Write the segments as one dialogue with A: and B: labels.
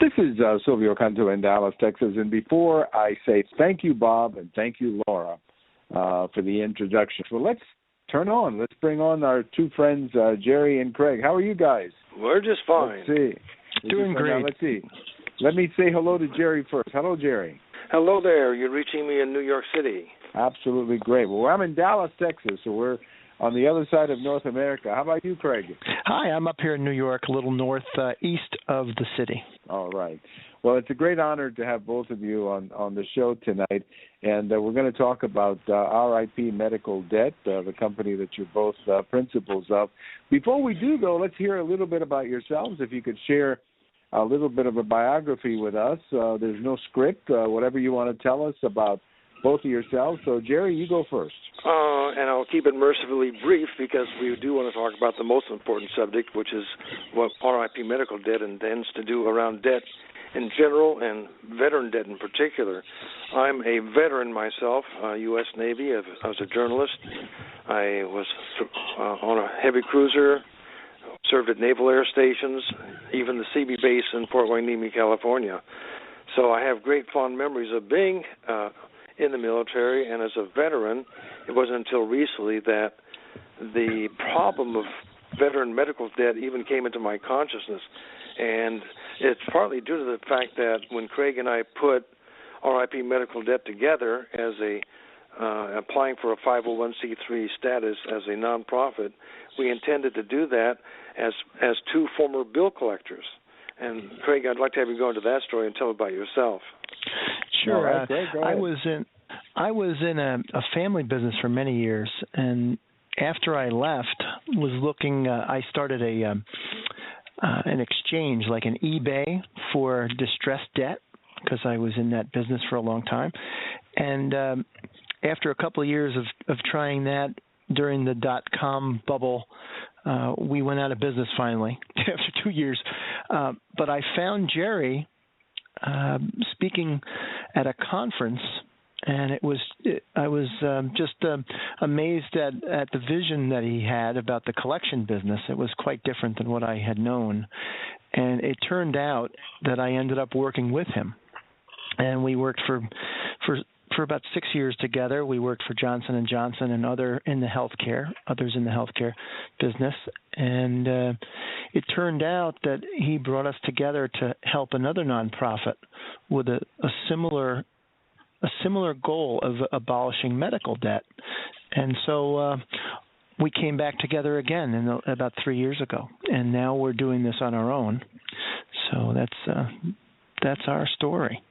A: This is Silvio Canto in Dallas, Texas. And before I say thank you, Bob, and thank you, Laura, for the introduction. So let's bring on our two friends, Jerry and Craig. How are you guys?
B: We're just fine.
A: Let's see.
C: Doing great.
A: Let's see. Let me say hello to Jerry first. Hello, Jerry.
B: Hello there. You're reaching me in New York City.
A: Absolutely great. Well, I'm in Dallas, Texas, so we're on the other side of North America. How about you, Craig?
C: Hi, I'm up here in New York, a little east of the city.
A: All right. Well, it's a great honor to have both of you on the show tonight, and we're going to talk about RIP Medical Debt, the company that you're both principals of. Before we do, though, let's hear a little bit about yourselves. If you could share a little bit of a biography with us. There's no script, whatever you want to tell us about both of yourselves. So, Jerry, you go first.
B: And I'll keep it mercifully brief because we do want to talk about the most important subject, which is what RIP Medical Debt intends to do around debt in general and veteran debt in particular. I'm a veteran myself, U.S. Navy. I was a journalist. I was on a heavy cruiser, served at naval air stations, even the CB base in Fort Hueneme, California. So I have great fond memories of being in the military, and as a veteran, it wasn't until recently that the problem of veteran medical debt even came into my consciousness. And it's partly due to the fact that when Craig and I put RIP Medical Debt together as applying for a 501c3 status as a nonprofit, we intended to do that as two former bill collectors. And Craig, I'd like to have you go into that story and tell about yourself.
C: Sure.
A: Right, Craig, go ahead.
C: I was in a family business for many years, and after I left, was looking. I started an exchange, like an eBay for distressed debt, because I was in that business for a long time. And after a couple of years of trying that during the dot-com bubble, we went out of business finally after 2 years. But I found Jerry speaking at a conference, and I was just amazed at the vision that he had about the collection business. It was quite different than what I had known. And it turned out that I ended up working with him. And we worked for about 6 years together. We worked for Johnson & Johnson and others in the healthcare business. And it turned out that he brought us together to help another nonprofit with a similar goal of abolishing medical debt. And so we came back together again about 3 years ago, and now we're doing this on our own. So that's our story.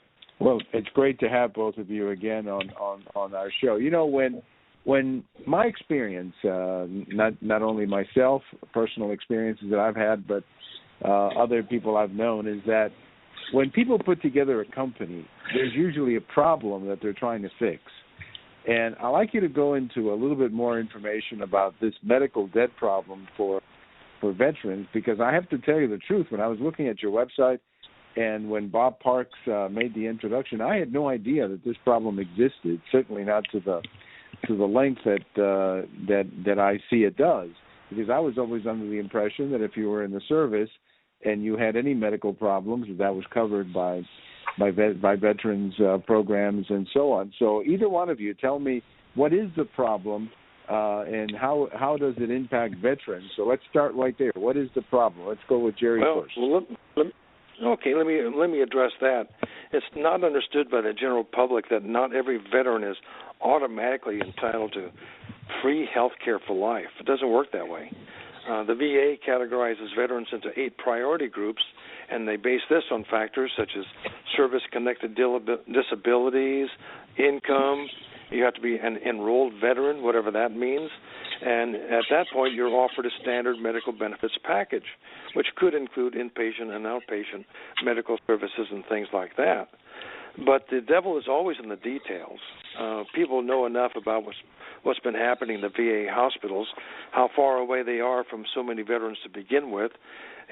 A: Well, it's great to have both of you again on our show. You know, when my experience, not only myself, personal experiences that I've had, but other people I've known, is that when people put together a company, there's usually a problem that they're trying to fix. And I'd like you to go into a little bit more information about this medical debt problem for veterans, because I have to tell you the truth. When I was looking at your website and when Bob Parks made the introduction, I had no idea that this problem existed, certainly not to the length that I see it does, because I was always under the impression that if you were in the service and you had any medical problems, that was covered by veterans programs and so on. So either one of you, tell me, what is the problem and how does it impact veterans? So let's start right there. What is the problem? Let's go with Jerry first.
B: Let me address that. It's not understood by the general public that not every veteran is automatically entitled to free health care for life. It doesn't work that way. The VA categorizes veterans into 8 priority groups, and they base this on factors such as service-connected disabilities, income. You have to be an enrolled veteran, whatever that means. And at that point, you're offered a standard medical benefits package, which could include inpatient and outpatient medical services and things like that. But the devil is always in the details. People know enough about what's been happening in the VA hospitals, how far away they are from so many veterans to begin with.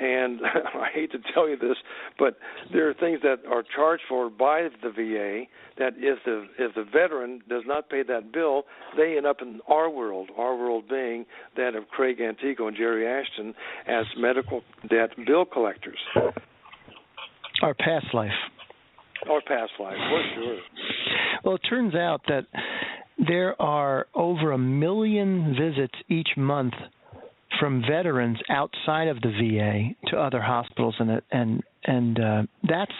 B: And I hate to tell you this, but there are things that are charged for by the VA that if the veteran does not pay that bill, they end up in our world being that of Craig Antico and Jerry Ashton as medical debt bill collectors.
C: Our past life.
B: Our past life, for sure.
C: Well, it turns out that there are over 1 million visits each month from veterans outside of the VA to other hospitals, and that's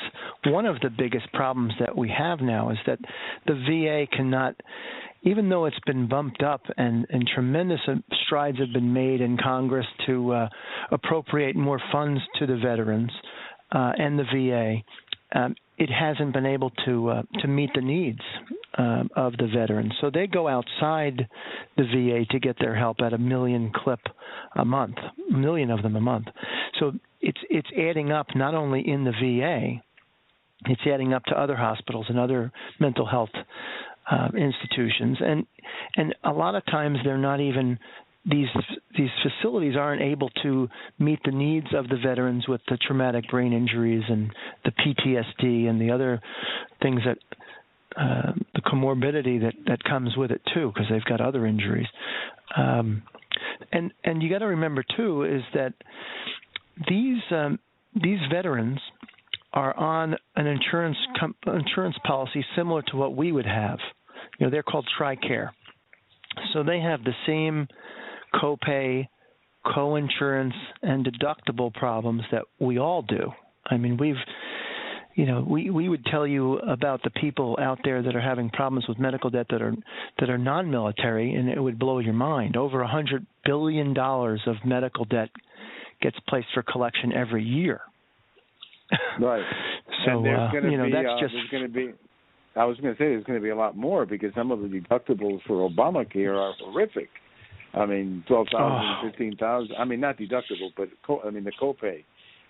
C: one of the biggest problems that we have now, is that the VA cannot, even though it's been bumped up and tremendous strides have been made in Congress to appropriate more funds to the veterans and the VA, it hasn't been able to meet the needs of the veterans. So they go outside the VA to get their help at 1 million clip a month, 1 million of them a month. So it's adding up not only in the VA, it's adding up to other hospitals and other mental health institutions, and a lot of times they're not even, these facilities aren't able to meet the needs of the veterans with the traumatic brain injuries and the PTSD and the other things that the comorbidity that comes with it too, because they've got other injuries. And you got to remember too is that these veterans are on an insurance policy similar to what we would have. You know, they're called TRICARE. So they have the same copay, co-insurance, and deductible problems that we all do. I mean, we would tell you about the people out there that are having problems with medical debt that are non-military, and it would blow your mind. Over $100 billion of medical debt gets placed for collection every year.
A: Right.
C: So
A: and there's going to be,
C: that's just.
A: There's going to be. I was going to say there's going to be a lot more, because some of the deductibles for Obamacare are horrific. I mean, $12,000, $15,000. I mean, not deductible, but the copay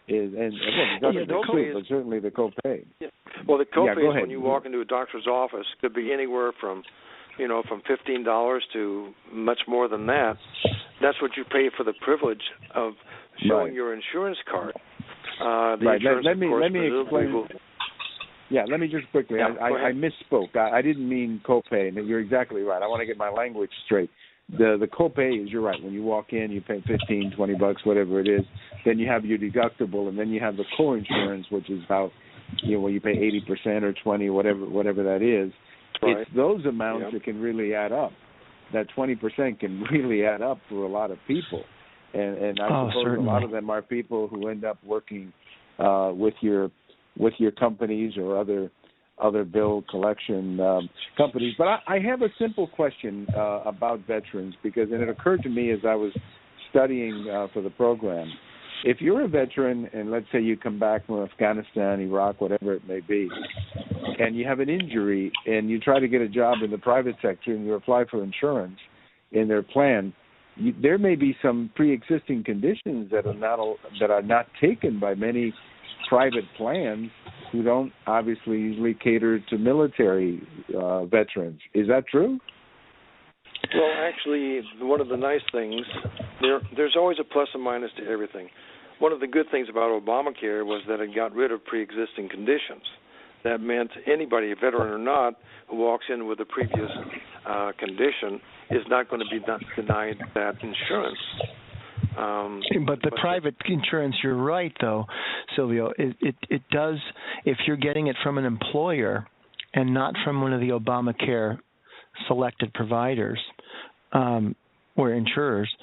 A: is, and well, deductible too, but certainly the copay.
B: Yeah. Well, the copay is
A: ahead.
B: when you walk into a doctor's office, could be anywhere from $15 to much more than that. That's what you pay for the privilege of showing your insurance card.
A: Let me explain. Yeah, let me just quickly.
B: Yeah,
A: I misspoke. I didn't mean copay. You're exactly right. I want to get my language straight. The copay is, you're right. When you walk in, you pay $15, $20, whatever it is. Then you have your deductible, and then you have the co-insurance, which is about, when you pay 80% or 20%, whatever that is. Right. It's those amounts that can really add up. That 20% can really add up for a lot of people. And I suppose certainly. A lot of them are people who end up working with your companies or other bill collection companies. But I have a simple question about veterans, because it occurred to me as I was studying for the program. If you're a veteran, and let's say you come back from Afghanistan, Iraq, whatever it may be, and you have an injury and you try to get a job in the private sector and you apply for insurance in their plan, there may be some pre-existing conditions that are not taken by many private plans who don't obviously usually cater to military veterans. Is that true?
B: Well, actually, one of the nice things, there's always a plus and minus to everything. One of the good things about Obamacare was that it got rid of pre-existing conditions. That meant anybody, veteran or not, who walks in with a previous condition is not going to be denied that insurance.
C: But the private insurance, you're right, though, Silvio. It does, if you're getting it from an employer and not from one of the Obamacare selected providers or insurers,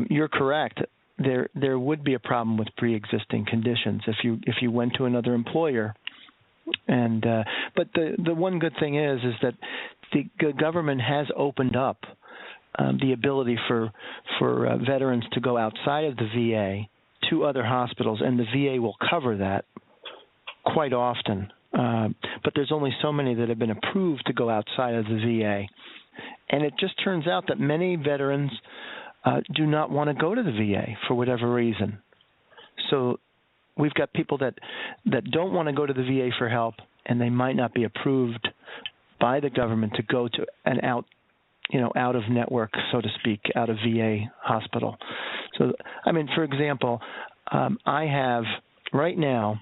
C: you're correct. There would be a problem with pre-existing conditions if you went to another employer. And but the one good thing is that the government has opened up the ability for veterans to go outside of the VA to other hospitals, and the VA will cover that quite often. But there's only so many that have been approved to go outside of the VA. And it just turns out that many veterans do not want to go to the VA for whatever reason. So we've got people that don't want to go to the VA for help, and they might not be approved by the government to go to an out of network, so to speak, out of VA hospital. So, I mean, for example, I have right now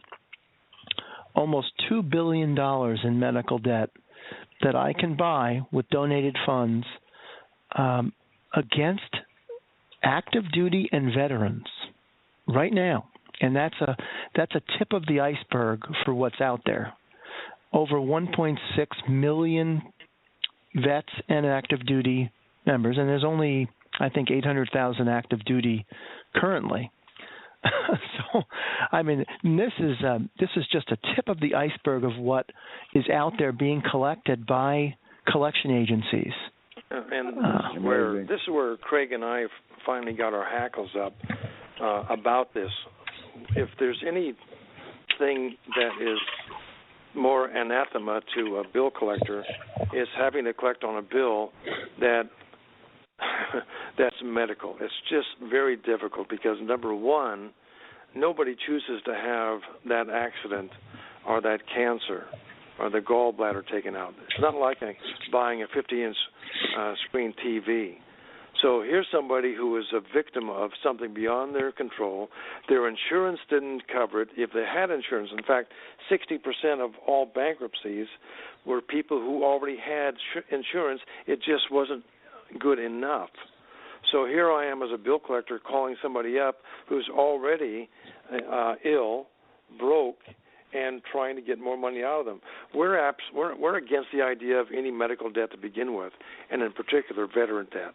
C: almost $2 billion in medical debt that I can buy with donated funds against active duty and veterans right now. and that's a tip of the iceberg for what's out there. Over 1.6 million vets and active duty members, and there's only, I think, 800,000 active duty currently. So, I mean, this is just a tip of the iceberg of what is out there being collected by collection agencies.
B: And this is where Craig and I finally got our hackles up about this. If there's anything that is more anathema to a bill collector, is having to collect on a bill that's medical. It's just very difficult because, number one, nobody chooses to have that accident or that cancer or the gallbladder taken out. It's not like buying a 50-inch screen TV. So here's somebody who is a victim of something beyond their control. Their insurance didn't cover it. If they had insurance, in fact, 60% of all bankruptcies were people who already had insurance. It just wasn't good enough. So here I am as a bill collector calling somebody up who's already ill, broke, and trying to get more money out of them. We're against the idea of any medical debt to begin with, and in particular veteran debt.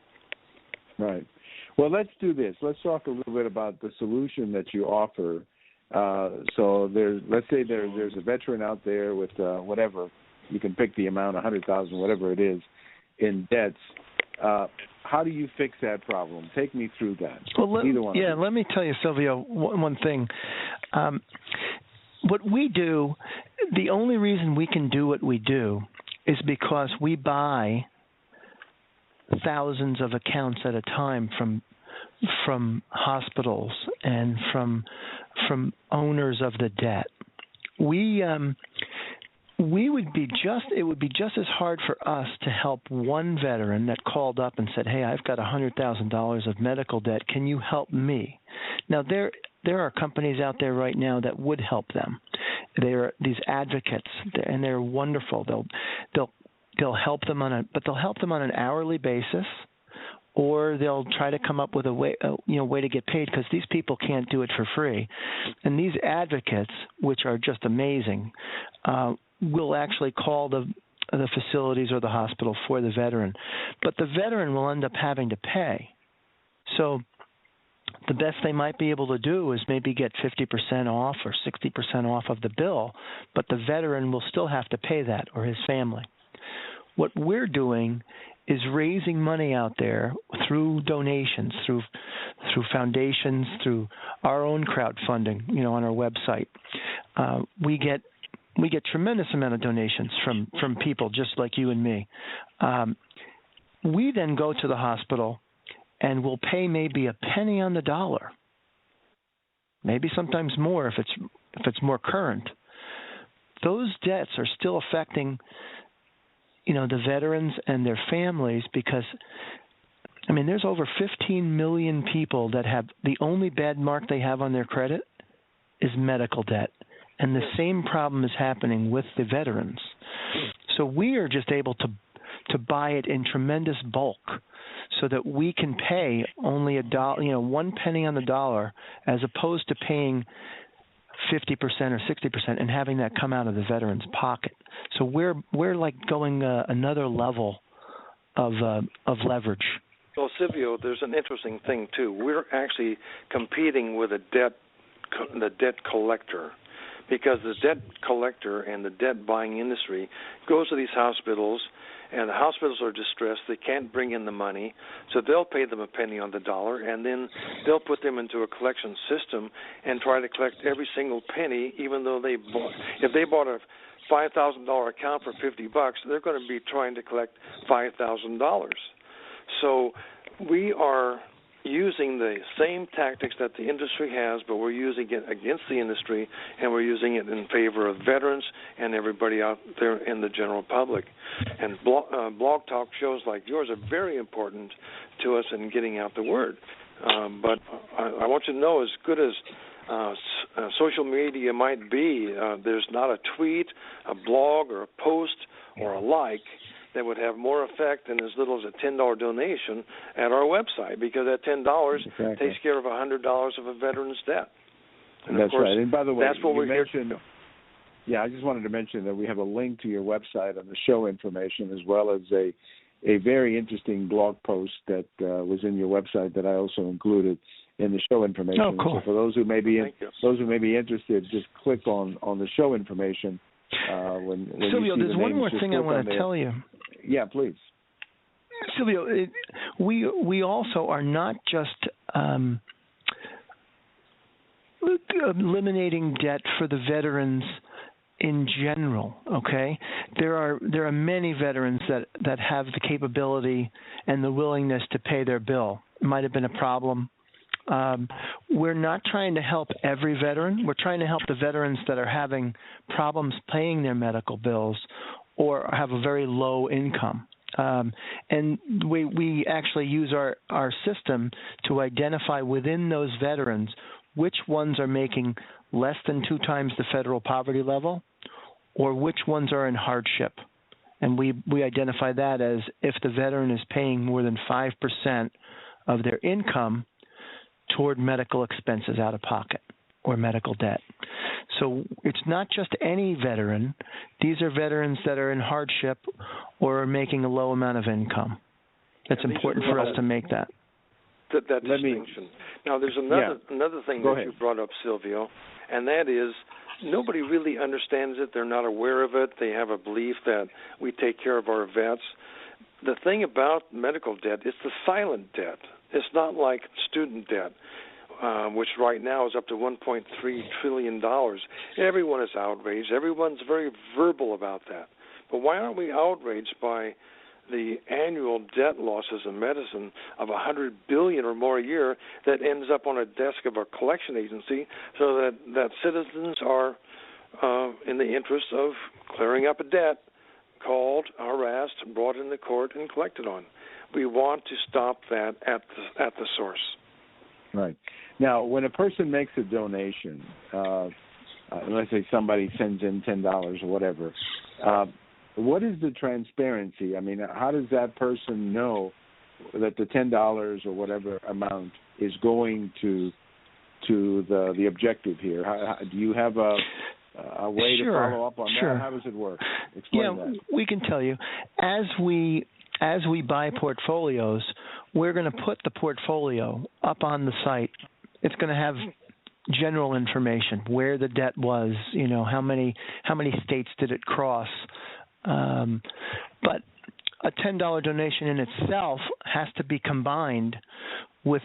A: Right. Well, let's do this. Let's talk a little bit about the solution that you offer. So let's say there's a veteran out there with whatever, you can pick the amount, 100,000, whatever it is, in debts. How do you fix that problem? Take me through that.
C: Well, let me tell you, Silvio, one thing. What we do, the only reason we can do what we do is because we buy thousands of accounts at a time from hospitals and from owners of the debt. It would be just as hard for us to help one veteran that called up and said, "Hey, I've got $100,000 of medical debt. Can you help me?" Now there are companies out there right now that would help them. They're these advocates, and they're wonderful. They'll help them on an hourly basis, or they'll try to come up with a way to get paid, because these people can't do it for free. And these advocates, which are just amazing, will actually call the facilities or the hospital for the veteran. But the veteran will end up having to pay. So the best they might be able to do is maybe get 50% off or 60% off of the bill, but the veteran will still have to pay that, or his family. What we're doing is raising money out there through donations, through foundations, through our own crowdfunding, on our website. We get tremendous amount of donations from people just like you and me. We then go to the hospital and we'll pay maybe a penny on the dollar, maybe sometimes more if it's more current. Those debts are still affecting the veterans and their families, because there's over 15 million people that have, the only bad mark they have on their credit is medical debt. And the same problem is happening with the veterans. So we are just able to buy it in tremendous bulk so that we can pay only one penny on the dollar, as opposed to paying 50% or 60% and having that come out of the veteran's pocket. So we're like going another level of leverage.
B: Well, Silvio, there's an interesting thing too. We're actually competing with the debt collector, because the debt collector and the debt buying industry goes to these hospitals, and the hospitals are distressed. They can't bring in the money, so they'll pay them a penny on the dollar, and then they'll put them into a collection system and try to collect every single penny, even though if they bought a $5,000 account for $50, they're going to be trying to collect $5,000. So we are using the same tactics that the industry has, but we're using it against the industry, and we're using it in favor of veterans and everybody out there in the general public. And blog talk shows like yours are very important to us in getting out the word. But I want you to know, as good as social media might be, there's not a tweet, a blog, or a post, or a like that would have more effect than as little as a $10 donation at our website, because that $10 takes care of $100 of a veteran's debt. And
A: that's
B: of course,
A: right. And by the way,
B: that's what we're
A: mentioned.
B: here to do.
A: Yeah, I just wanted to mention that we have a link to your website on the show information, as well as a very interesting blog post that was in your website that I also included in the show information.
C: Oh, cool.
A: So for those who may be interested, just click on the show information. When
C: Silvio,
A: you see
C: there's
A: the
C: one
A: names,
C: more
A: just
C: thing I
A: click
C: want
A: on
C: to
A: there.
C: tell you.
A: Yeah, please.
C: Silvio, we also are not just eliminating debt for the veterans in general. Okay, there are many veterans that have the capability and the willingness to pay their bill. It might have been a problem. We're not trying to help every veteran. We're trying to help the veterans that are having problems paying their medical bills or have a very low income. And we actually use our system to identify within those veterans which ones are making less than 2 times the federal poverty level or which ones are in hardship. And we identify that as if the veteran is paying more than 5% of their income toward medical expenses out of pocket or medical debt. So it's not just any veteran. These are veterans that are in hardship or are making a low amount of income. It's important for us to make that
B: distinction. Now, there's another thing that you brought up, Silvio, and that is nobody really understands it. They're not aware of it. They have a belief that we take care of our vets. The thing about medical debt is the silent debt. It's not like student debt, which right now is up to $1.3 trillion. Everyone is outraged. Everyone's very verbal about that. But why aren't we outraged by the annual debt losses in medicine of $100 billion or more a year that ends up on a desk of a collection agency, so that citizens are in the interest of clearing up a debt, called, harassed, brought into court, and collected on. We want to stop that at the source.
A: Right. Now, when a person makes a donation, let's say somebody sends in $10 or whatever, what is the transparency? I mean, how does that person know that the $10 or whatever amount is going to the objective here? Do you have a way to follow up on that? How does it work? Explain that.
C: We can tell you. As we buy portfolios, we're going to put the portfolio up on the site. It's going to have general information, where the debt was, how many states did it cross. But a $10 donation in itself has to be combined with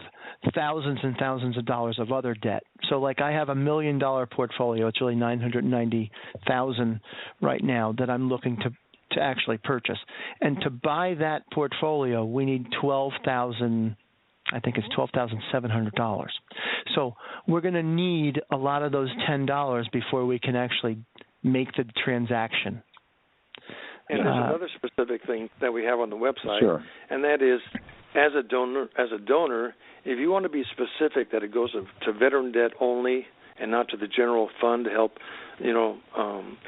C: thousands and thousands of dollars of other debt. So like I have $1 million portfolio. It's really $990,000 right now that I'm looking to actually purchase. And to buy that portfolio, we need $12,700. So we're going to need a lot of those $10 before we can actually make the transaction.
B: And there's another specific thing that we have on the website, and that is, as a donor, if you want to be specific that it goes to veteran debt only and not to the general fund to help,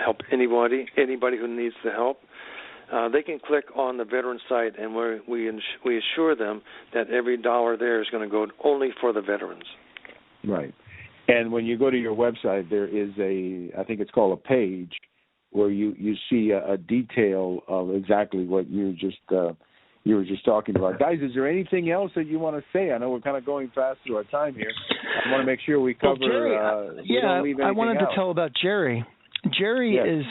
B: help anybody who needs the help, they can click on the veteran site, and we assure them that every dollar there is going to go only for the veterans. Right.
A: And when you go to your website, there is I think it's called a page, where you see a detail of exactly what you were just talking about. Guys, is there anything else that you want to say? I know we're kind of going fast through our time here. I want to make sure we cover.
C: Jerry,
A: we don't leave anything
C: I wanted
A: out.
C: to tell about Jerry. Jerry is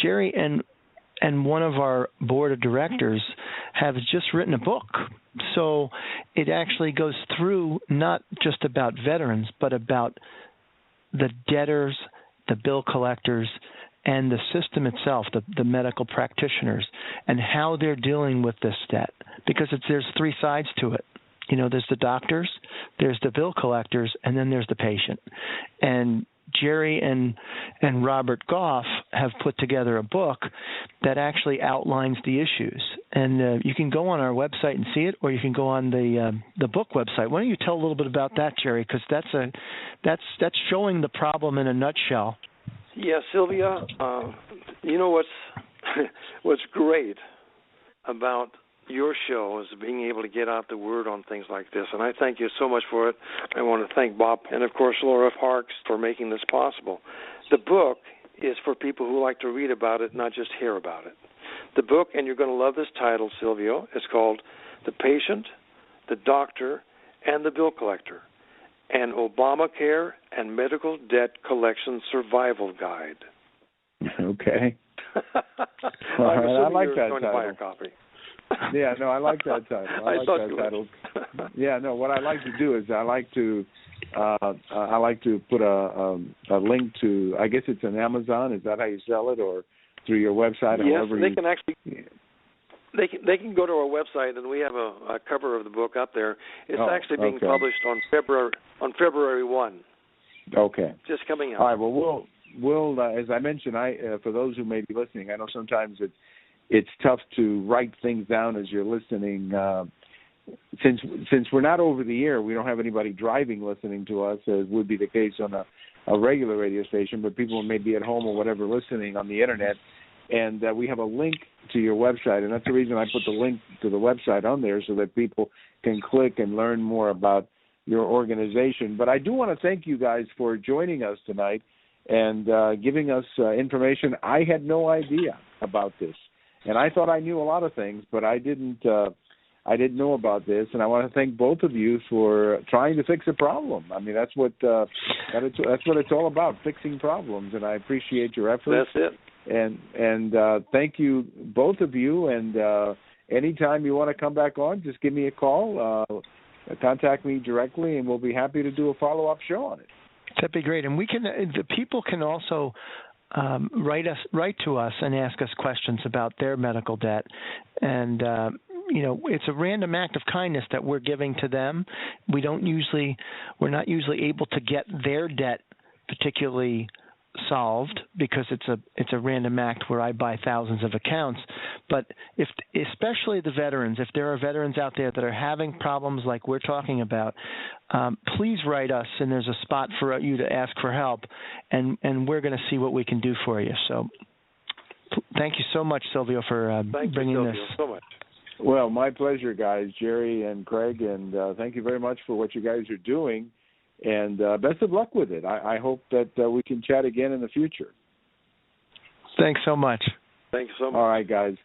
C: Jerry and one of our board of directors have just written a book. So it actually goes through not just about veterans, but about the debtors, the bill collectors, and the system itself, the medical practitioners, and how they're dealing with this debt. Because there's 3 sides to it. There's the doctors, there's the bill collectors, and then there's the patient. And Jerry and Robert Goff have put together a book that actually outlines the issues. And you can go on our website and see it, or you can go on the book website. Why don't you tell a little bit about that, Jerry? Because that's showing the problem in a nutshell.
B: Yeah, Sylvia, what's great about your show is being able to get out the word on things like this, and I thank you so much for it. I want to thank Bob and, of course, Laura Parks for making this possible. The book is for people who like to read about it, not just hear about it. The book, and you're going to love this title, Silvio, is called The Patient, the Doctor, and the Bill Collector, an Obamacare and Medical Debt Collection Survival Guide.
A: Okay.
B: All
A: right, I like
B: you're
A: that
B: going
A: title.
B: To buy a copy.
A: Yeah, no, I like that title. I like that title. Yeah, no, what I like to do is I like to put a link to, I guess it's an Amazon. Is that how you sell it, or through your website?
B: Yes, they can actually. They can go to our website, and we have a cover of the book up there. It's actually being published on February 1.
A: Okay.
B: Just coming out.
A: All right. Well, we'll as I mentioned, for those who may be listening, I know sometimes it's tough to write things down as you're listening. Since we're not over the air, we don't have anybody driving listening to us, as would be the case on a regular radio station. But people may be at home or whatever listening on the internet, and we have a link to your website, and that's the reason I put the link to the website on there so that people can click and learn more about your organization. But I do want to thank you guys for joining us tonight and giving us information. I had no idea about this, and I thought I knew a lot of things, but I didn't know about this, and I want to thank both of you for trying to fix a problem. I mean, that's what it's all about, fixing problems, and I appreciate your efforts.
B: That's it.
A: And thank you, both of you. And anytime you want to come back on, just give me a call. Contact me directly, and we'll be happy to do a follow-up show on it.
C: That'd be great. And the people can also write to us and ask us questions about their medical debt. And it's a random act of kindness that we're giving to them. We're not usually able to get their debt particularly solved because it's a random act where I buy thousands of accounts. But especially the veterans, if there are veterans out there that are having problems like we're talking about, please write us, and there's a spot for you to ask for help, and we're going to see what we can do for you. So thank you so much, Silvio, for bringing this.
B: Thank you, Silvio, so much.
A: Well, my pleasure, guys, Jerry and Craig, and thank you very much for what you guys are doing. And best of luck with it. I hope that we can chat again in the future.
C: Thanks so much.
B: Thanks so much.
A: All right, guys.